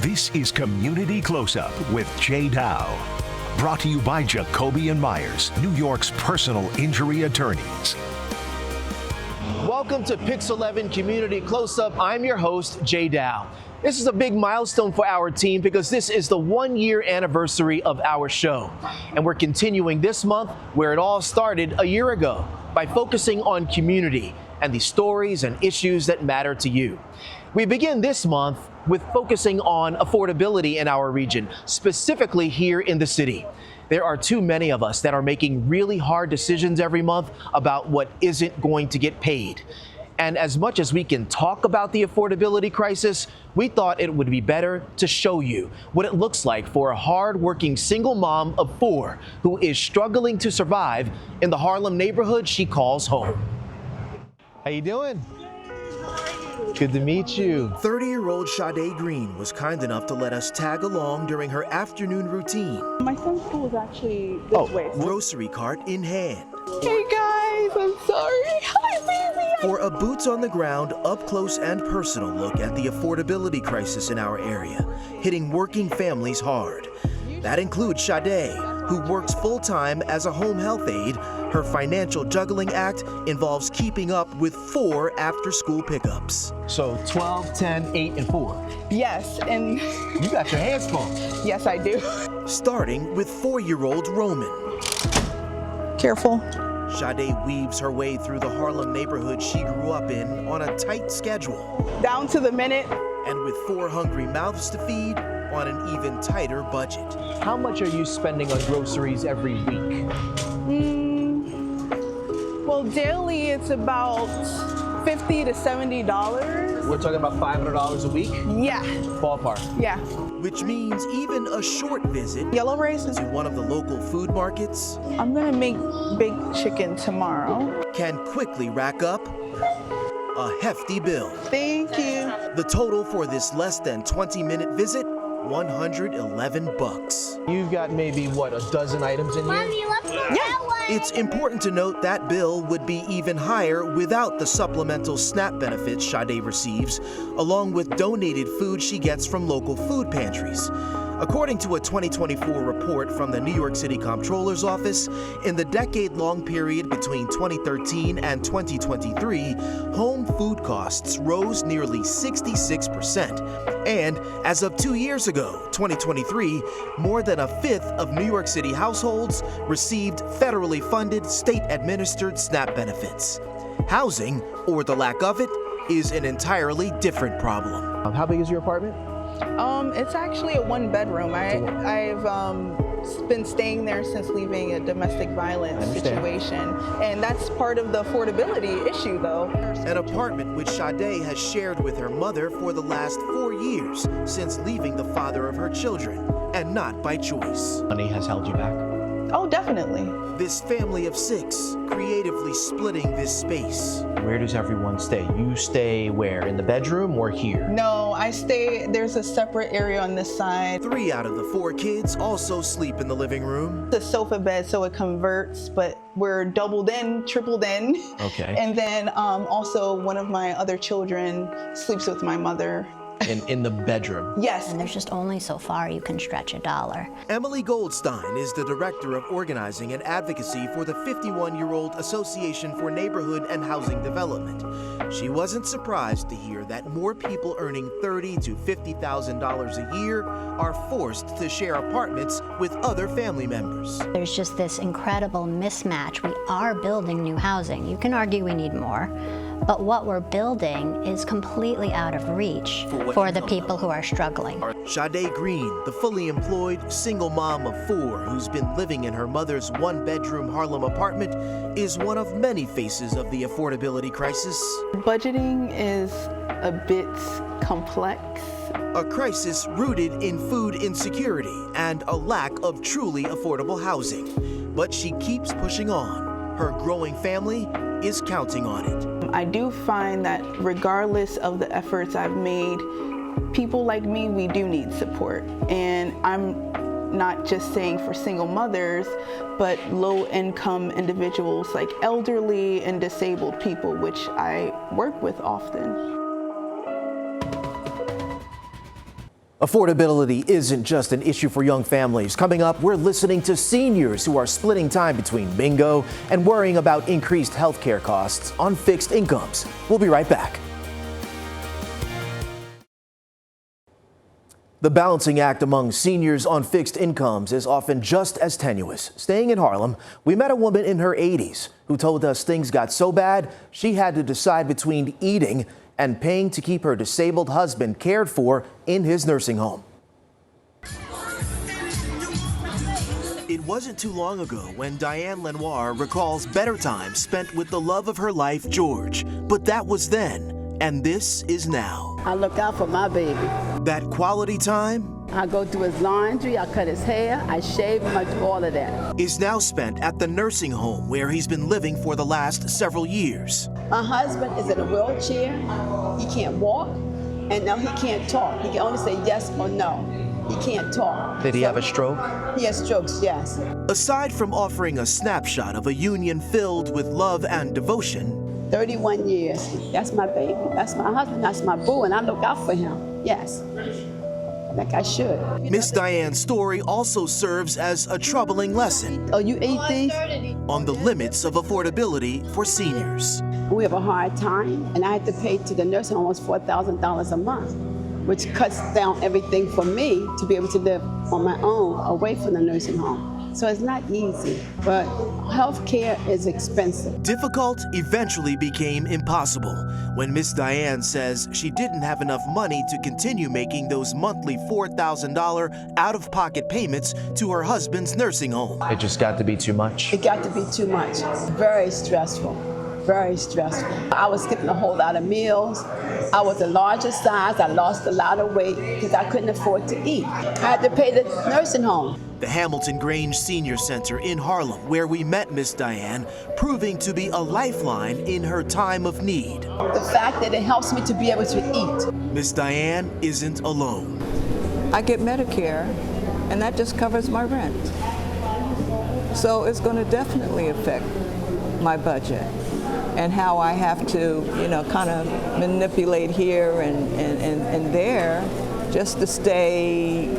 This is Community Close-Up with Jay Dow. Brought to you by Jacoby & Myers, New York's personal injury attorneys. Welcome to Pix 11 Community Close-Up. I'm your host, Jay Dow. This is a big milestone for our team because this is the 1-year anniversary of our show. And we're continuing this month where it all started a year ago by focusing on community and the stories and issues that matter to you. We begin this month with focusing on affordability in our region, specifically here in the city. There are too many of us that are making really hard decisions every month about what isn't going to get paid. And as much as we can talk about the affordability crisis, we thought it would be better to show you what it looks like for a hard-working single mom of 4 who is struggling to survive in the Harlem neighborhood she calls home. How you doing? Good to meet you. 30-year-old Sade Green was kind enough to let us tag along during her afternoon routine. My son's school is actually this way. Grocery cart in hand. Hey guys, I'm sorry. Hi, baby. For a boots-on-the-ground, up-close and personal look at the affordability crisis in our area, hitting working families hard. That includes Sade, who works full-time as a home health aide. Her financial juggling act involves keeping up with 4 after-school pickups. So 12, 10, 8, and 4. Yes, and You got your hands full. yes, I do. Starting with 4-year-old Roman. Careful. Sade weaves her way through the Harlem neighborhood she grew up in on a tight schedule. Down to the minute. And with 4 hungry mouths to feed on an even tighter budget. How much are you spending on groceries every week? Well, daily it's about $50 to $70. We're talking about $500 a week? Yeah, Ballpark. yeah. Which means even a short visit Yellow raisins. to one of the local food markets I'm gonna make baked chicken tomorrow. can quickly rack up a hefty bill. Thank you. The total for this less than 20-minute visit, $111. You've got maybe, what, a dozen items in here? Mommy, let's go Yeah. that way. It's important to note that bill would be even higher without the supplemental SNAP benefits Sade receives, along with donated food she gets from local food pantries. According to a 2024 report from the New York City Comptroller's Office, in the decade-long period between 2013 and 2023, home food costs rose nearly 66%. And as of 2 years ago, 2023, more than a fifth of New York City households received federally funded, state-administered SNAP benefits. Housing, or the lack of it, is an entirely different problem. How big is your apartment? It's actually a 1-bedroom. I've been staying there since leaving a domestic violence situation, and that's part of the affordability issue, though. An apartment which Sade has shared with her mother for the last 4 years since leaving the father of her children, and not by choice. Money has held you back. Oh, definitely. This family of 6 creatively splitting this space. Where does everyone stay? You stay where? In the bedroom or here? No, I stay, there's a separate area on this side. 3 out of the 4 kids also sleep in the living room. The sofa bed, so it converts, but we're doubled in, tripled in. Okay. And then also one of my other children sleeps with my mother. In the bedroom? Yes. And there's just only so far you can stretch a dollar. Emily Goldstein is the Director of Organizing and Advocacy for the 51-year-old Association for Neighborhood and Housing Development. She wasn't surprised to hear that more people earning $30,000 to $50,000 a year are forced to share apartments with other family members. There's just this incredible mismatch. We are building new housing. You can argue we need more, but what we're building is completely out of reach for the people who are struggling. Sade Green, the fully employed single mom of 4 who's been living in her mother's 1-bedroom Harlem apartment, is one of many faces of the affordability crisis. Budgeting is a bit complex. A crisis rooted in food insecurity and a lack of truly affordable housing. But she keeps pushing on. Her growing family is counting on it. I do find that regardless of the efforts I've made, people like me, we do need support. And I'm not just saying for single mothers, but low-income individuals like elderly and disabled people, which I work with often. Affordability isn't just an issue for young families. Coming up, we're listening to seniors who are splitting time between bingo and worrying about increased health care costs on fixed incomes. We'll be right back. The balancing act among seniors on fixed incomes is often just as tenuous. Staying in Harlem, we met a woman in her 80s who told us things got so bad she had to decide between eating and paying to keep her disabled husband cared for in his nursing home. It wasn't too long ago when Diane Lenoir recalls better times spent with the love of her life, George. But that was then, and this is now. I look out for my baby. That quality time I go through his laundry, I cut his hair, I shave him, I do all of that. is now spent at the nursing home where he's been living for the last several years. My husband is in a wheelchair, he can't walk, and now he can't talk. He can only say yes or no. He can't talk. Did he have a stroke? He has strokes, yes. Aside from offering a snapshot of a union filled with love and devotion, 31 years, that's my baby, that's my husband, that's my boo, and I look out for him, yes. Like I should. Miss Diane's story also serves as a troubling lesson Oh, you ate these? on the limits of affordability for seniors. We have a hard time, and I had to pay to the nursing home almost $4,000 a month, which cuts down everything for me to be able to live on my own away from the nursing home. So it's not easy, but health care is expensive. Difficult eventually became impossible when Miss Diane says she didn't have enough money to continue making those monthly $4,000 out-of-pocket payments to her husband's nursing home. It just got to be too much. It got to be too much. Very stressful. Very stressful. I was skipping a whole lot of meals. I was the largest size. I lost a lot of weight because I couldn't afford to eat. I had to pay the nursing home. The Hamilton Grange Senior Center in Harlem, where we met Miss Diane, proving to be a lifeline in her time of need. The fact that it helps me to be able to eat. Miss Diane isn't alone. I get Medicare, and that just covers my rent. So it's going to definitely affect my budget and how I have to, kind of manipulate here and there just to stay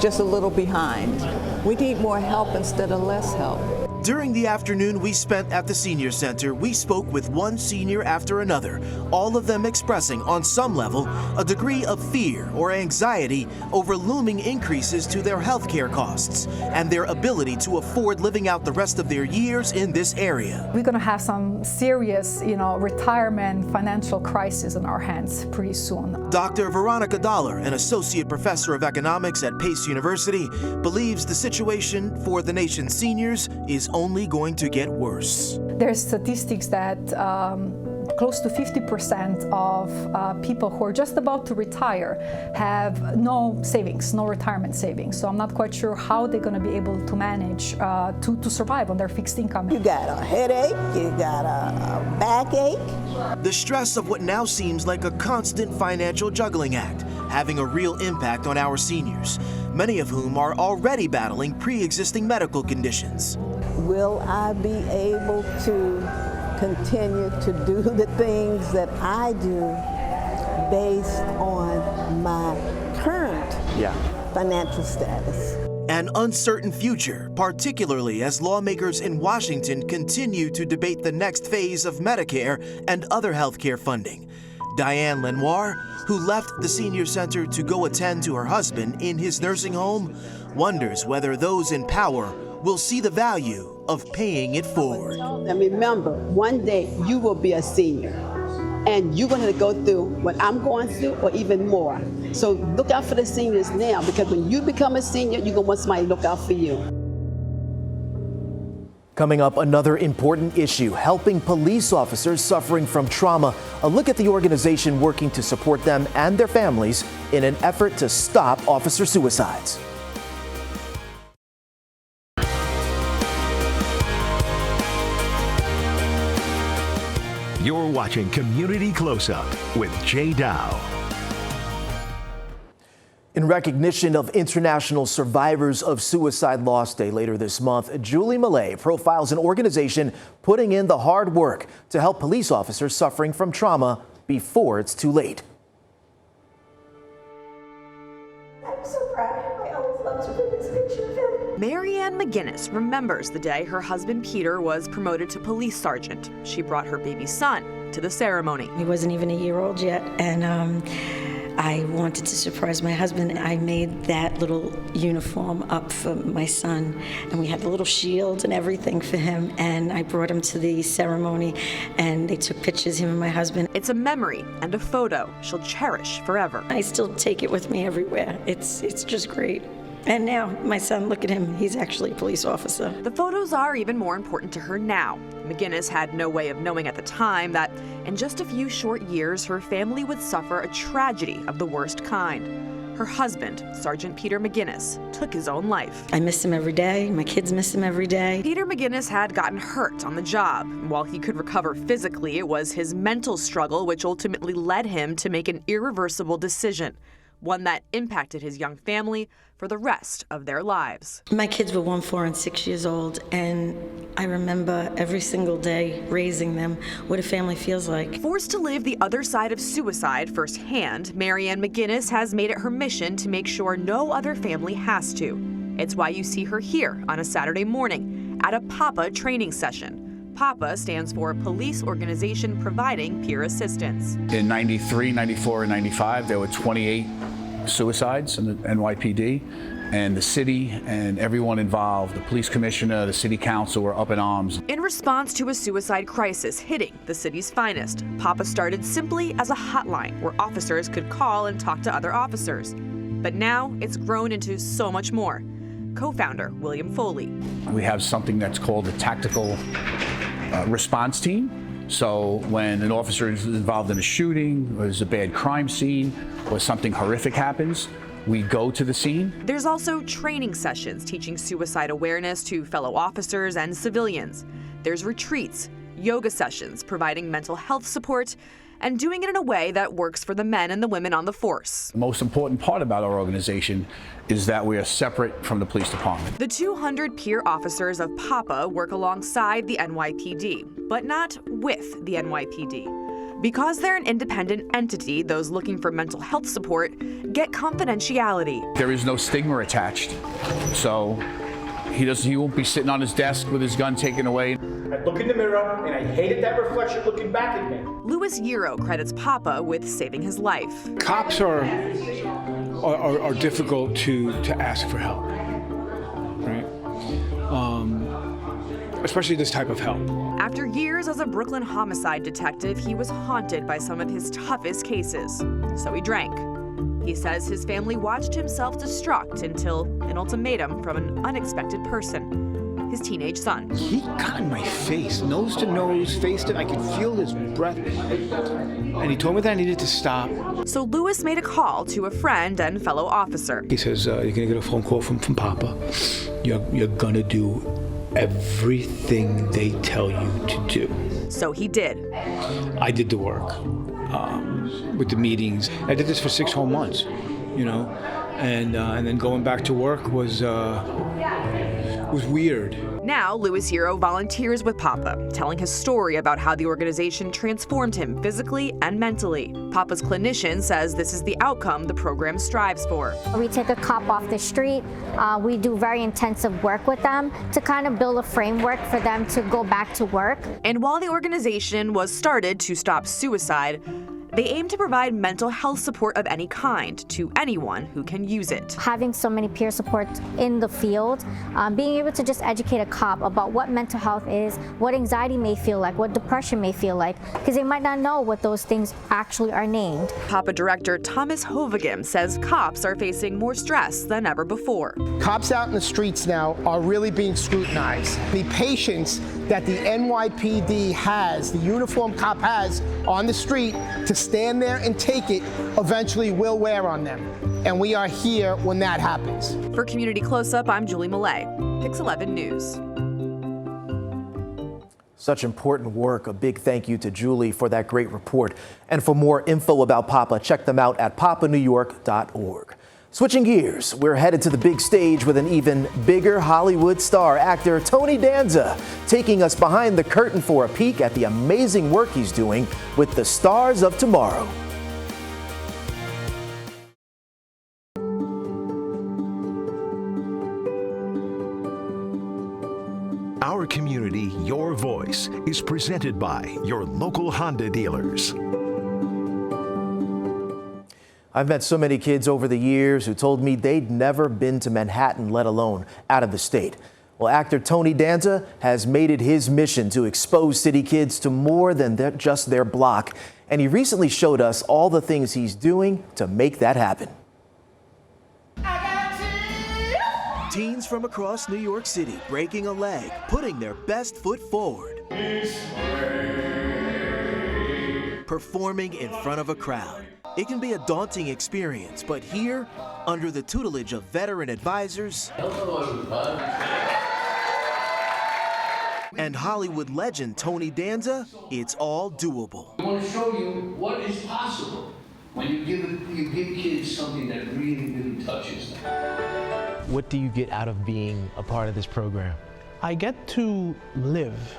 just a little behind. We need more help instead of less help. During the afternoon we spent at the senior center, we spoke with one senior after another, all of them expressing on some level a degree of fear or anxiety over looming increases to their health care costs and their ability to afford living out the rest of their years in this area. We're going to have some serious, retirement financial crisis on our hands pretty soon. Dr. Veronica Dollar, an associate professor of economics at Pace University, believes the situation for the nation's seniors is only going to get worse. There's statistics that close to 50% of people who are just about to retire have no savings, no retirement savings. So I'm not quite sure how they're going to be able to manage to survive on their fixed income. You got a headache, you got a backache. The stress of what now seems like a constant financial juggling act, having a real impact on our seniors, many of whom are already battling pre-existing medical conditions. Will I be able to continue to do the things that I do based on my current financial status? An uncertain future, particularly as lawmakers in Washington continue to debate the next phase of Medicare and other health care funding. Diane Lenoir, who left the senior center to go attend to her husband in his nursing home, wonders whether those in power will see the value of paying it forward. And remember, one day you will be a senior, and you're going to go through what I'm going through or even more. So look out for the seniors now, because when you become a senior, you're going to want somebody to look out for you. Coming up, another important issue, helping police officers suffering from trauma. A look at the organization working to support them and their families in an effort to stop officer suicides. You're watching Community Close-Up with Jay Dow. In recognition of International Survivors of Suicide Loss Day later this month, Julie Millay profiles an organization putting in the hard work to help police officers suffering from trauma before it's too late. Marianne McGinnis remembers the day her husband Peter was promoted to police sergeant. She brought her baby son to the ceremony. He wasn't even a year old yet, and I wanted to surprise my husband. I made that little uniform up for my son, and we had the little shield and everything for him, and I brought him to the ceremony, and they took pictures, him and my husband. It's a memory and a photo she'll cherish forever. I still take it with me everywhere. It's just great. And now, my son, look at him, he's actually a police officer. The photos are even more important to her now. McGinnis had no way of knowing at the time that in just a few short years, her family would suffer a tragedy of the worst kind. Her husband, Sergeant Peter McGinnis, took his own life. I miss him every day. My kids miss him every day. Peter McGinnis had gotten hurt on the job. While he could recover physically, it was his mental struggle which ultimately led him to make an irreversible decision, one that impacted his young family for the rest of their lives. My kids were 1, 4, and 6 years old, and I remember every single day raising them, what a family feels like. Forced to live the other side of suicide firsthand, Marianne McGinnis has made it her mission to make sure no other family has to. It's why you see her here on a Saturday morning at a PAPA training session. PAPA stands for Police Organization Providing Peer Assistance. In 93, 94, and 95, there were 28 suicides in the NYPD, and the city and everyone involved, the police commissioner, the city council, were up in arms. In response to a suicide crisis hitting the city's finest, PAPA started simply as a hotline where officers could call and talk to other officers. But now it's grown into so much more. Co-founder William Foley. We have something that's called a tactical response team. So when an officer is involved in a shooting, or there's a bad crime scene, or something horrific happens, we go to the scene. There's also training sessions teaching suicide awareness to fellow officers and civilians. There's retreats, yoga sessions providing mental health support, and doing it in a way that works for the men and the women on the force. The most important part about our organization is that we are separate from the police department. The 200 peer officers of PAPA work alongside the NYPD, but not with the NYPD. Because they're an independent entity, those looking for mental health support get confidentiality. There is no stigma attached, so he won't be sitting on his desk with his gun taken away. I look in the mirror and I hated that reflection looking back at me. Louis Yero credits PAPA with saving his life. Cops are difficult to ask for help, right? Especially this type of help. After years as a Brooklyn homicide detective, he was haunted by some of his toughest cases, so he drank. He says his family watched him self-destruct until an ultimatum from an unexpected person, his teenage son. He got in my face, nose to nose, face to, I could feel his breath. And he told me that I needed to stop. So Louis made a call to a friend and fellow officer. He says, you're gonna get a phone call from Papa. You're gonna do everything they tell you to do. So he did. I did the work. With the meetings. I did this for 6 whole months, you know, and then going back to work was weird. Now, Louis Yero volunteers with PAPA, telling his story about how the organization transformed him physically and mentally. PAPA's clinician says this is the outcome the program strives for. We take a cop off the street. We do very intensive work with them to kind of build a framework for them to go back to work. And while the organization was started to stop suicide, they aim to provide mental health support of any kind to anyone who can use it. Having so many peer support in the field, being able to just educate a cop about what mental health is, what anxiety may feel like, what depression may feel like, because they might not know what those things actually are named. PAPA director Thomas Hovigam says cops are facing more stress than ever before. Cops out in the streets now are really being scrutinized. The patience that the NYPD has, the uniformed cop has on the street to stand there and take it eventually will wear on them. And we are here when that happens. For Community Close-Up, I'm Julie Millay, Pix 11 News. Such important work. A big thank you to Julie for that great report. And for more info about PAPA, check them out at papanewyork.org. Switching gears, we're headed to the big stage with an even bigger Hollywood star, actor Tony Danza, taking us behind the curtain for a peek at the amazing work he's doing with the stars of tomorrow. Choice is presented by your local Honda dealers. I've met so many kids over the years who told me they'd never been to Manhattan, let alone out of the state. Well, actor Tony Danza has made it his mission to expose city kids to more than just their block. And he recently showed us all the things he's doing to make that happen. Teens from across New York City breaking a leg, putting their best foot forward. Performing in front of a crowd. It can be a daunting experience, but here, under the tutelage of veteran advisors and Hollywood legend Tony Danza, it's all doable. I want to show you what is possible when you give kids something that really, really touches them. What do you get out of being a part of this program? I get to live,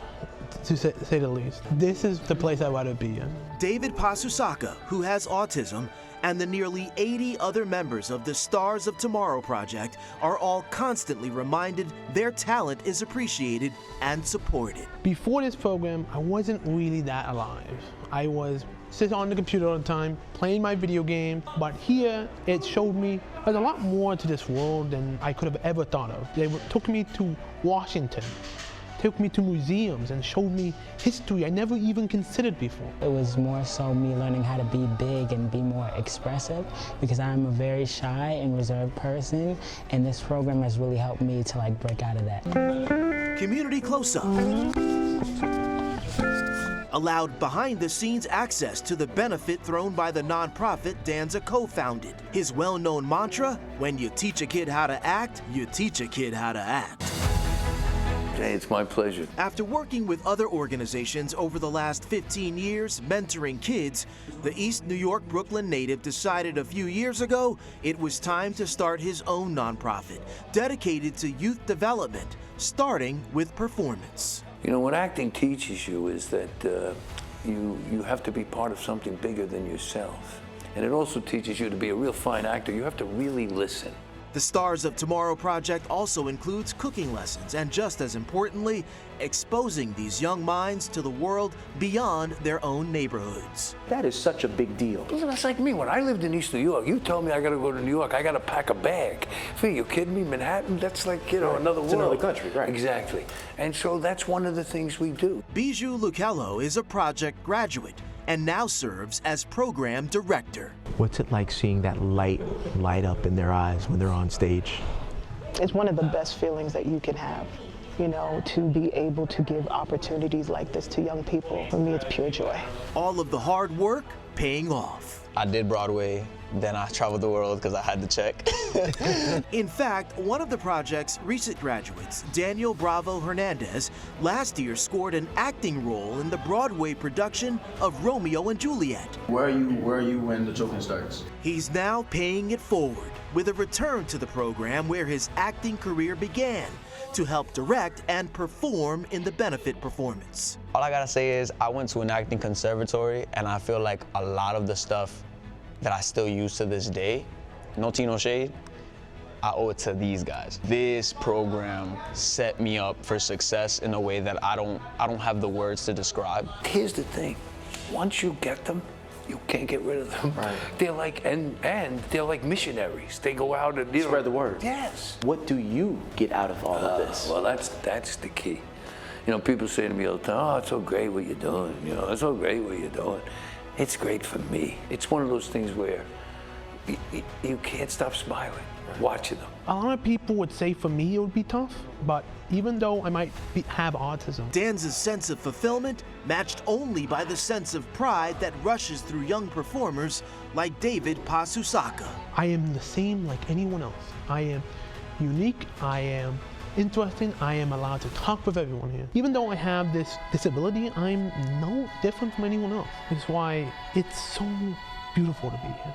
to say the least. This is the place I want to be in. David Pasusaka, who has autism, and the nearly 80 other members of the Stars of Tomorrow Project are all constantly reminded their talent is appreciated and supported. Before this program, I wasn't really that alive. I was sitting on the computer all the time, playing my video game, but here it showed me there's a lot more to this world than I could have ever thought of. They took me to Washington, took me to museums and showed me history I never even considered before. It was more so me learning how to be big and be more expressive because I'm a very shy and reserved person, and this program has really helped me to break out of that. Community CloseUp allowed behind-the-scenes access to the benefit thrown by the nonprofit Danza co-founded. His well-known mantra, when you teach a kid how to act, you teach a kid how to act. Jay, it's my pleasure. After working with other organizations over the last 15 years, mentoring kids, the East New York Brooklyn native decided a few years ago it was time to start his own nonprofit, dedicated to youth development, starting with performance. You know, what acting teaches you is that you have to be part of something bigger than yourself. And it also teaches you to be a real fine actor. You have to really listen. The Stars of Tomorrow project also includes cooking lessons and, just as importantly, exposing these young minds to the world beyond their own neighborhoods. That is such a big deal. That's like me. When I lived in East New York, you told me I got to go to New York, I got to pack a bag. Are you kidding me? Manhattan, that's like, another world. It's another country, right? Exactly. And so that's one of the things we do. Bijou Lucello is a project graduate and now serves as program director. What's it like seeing that light up in their eyes when they're on stage? It's one of the best feelings that you can have, to be able to give opportunities like this to young people. For me, it's pure joy. All of the hard work paying off. I did Broadway, then I traveled the world because I had to check. In fact, one of the project's recent graduates, Daniel Bravo Hernandez, last year scored an acting role in the Broadway production of Romeo and Juliet. Where are you when the choking starts? He's now paying it forward with a return to the program where his acting career began, to help direct and perform in the benefit performance. All I gotta say is I went to an acting conservatory, and I feel like a lot of the stuff that I still use to this day, no tea, no shade, I owe it to these guys. This program set me up for success in a way that I don't have the words to describe. Here's the thing, once you get them, you can't get rid of them. Right. They're like, and they're like missionaries. They go out and spread the word. Yes. What do you get out of all of this? Well, that's the key. People say to me all the time, oh, it's so great what you're doing. It's so great what you're doing. It's great for me. It's one of those things where you can't stop smiling watching them. A lot of people would say for me it would be tough, but even though I might have autism. Danza's sense of fulfillment matched only by the sense of pride that rushes through young performers like David Pasusaka. I am the same like anyone else. I am unique, I am interesting, I am allowed to talk with everyone here. Even though I have this disability, I'm no different from anyone else. It's why it's so beautiful to be here.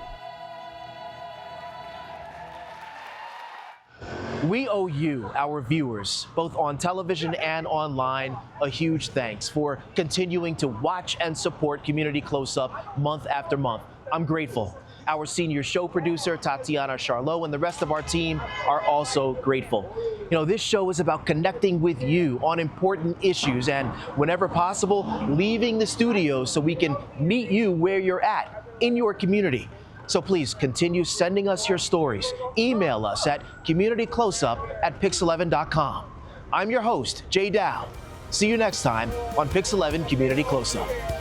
We owe you, our viewers, both on television and online, a huge thanks for continuing to watch and support Community CloseUp month after month. I'm grateful. Our senior show producer, Tatiana Charlot, and the rest of our team are also grateful. You know, this show is about connecting with you on important issues and, whenever possible, leaving the studio so we can meet you where you're at in your community. So please continue sending us your stories. Email us at communitycloseup@pix11.com. I'm your host, Jay Dow. See you next time on Pix 11 Community Close-Up.